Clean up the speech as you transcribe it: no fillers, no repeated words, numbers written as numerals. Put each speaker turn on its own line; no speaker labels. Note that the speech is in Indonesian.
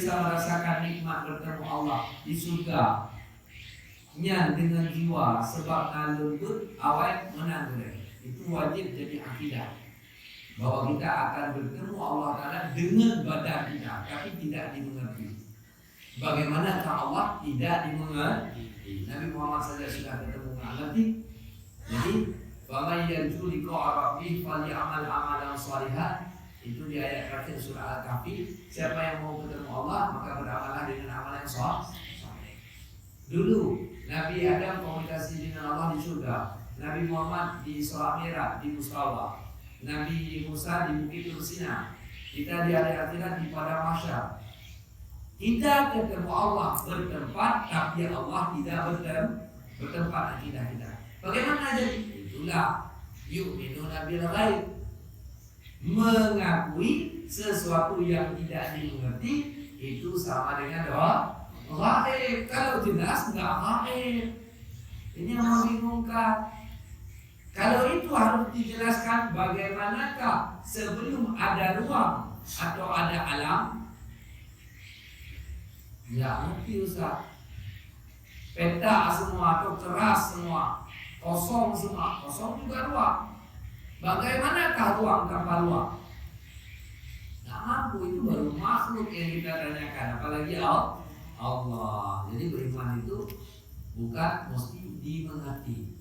bisa merasakan nikmat bertemu Allah di surga nya dengan jiwa sebab nalungut awet menang. Itu wajib jadi akidah bahwa kita akan bertemu Allah Ta'ala dengan badan kita, tapi tidak dimengerti. Bagaimanakah Allah tidak dimengerti? Nabi Muhammad saja sudah ketemu mengerti. Jadi faman yarju liqa'a rabbih falyamal amalan shalihan. Itu di ayat terakhir surah Al-Kahfi. Siapa yang mau ketemu Allah maka beramallah dengan amalan yang saleh. Dulu Nabi Adam komunikasi dengan Allah di surga, Nabi Muhammad di Isra Mi'raj di Mustawa, Nabi Musa di Bukit Tursina, kita di hari akhirat di Padang Mahsyar. Kita ketemu Allah bertempat, tapi Allah tidak bertempat akidah kita. Bagaimana jadi? Itulah yu'minuna bil ghaib, mengakui sesuatu yang tidak dimengerti itu sama dengan ghaib. Kalau jelas nggak ghaib. Ini yang membingungkan. Kalau itu harus dijelaskan bagaimanakah sebelum ada ruang atau ada alam. Ya ngerti Ustaz. Peta semua atau keras semua, kosong semua, kosong juga ruang. Bagaimanakah ruang tanpa ruang? Nah mampu, itu baru makhluk yang kita tanyakan, apalagi Allah. Jadi beriman itu bukan mesti dimengerti.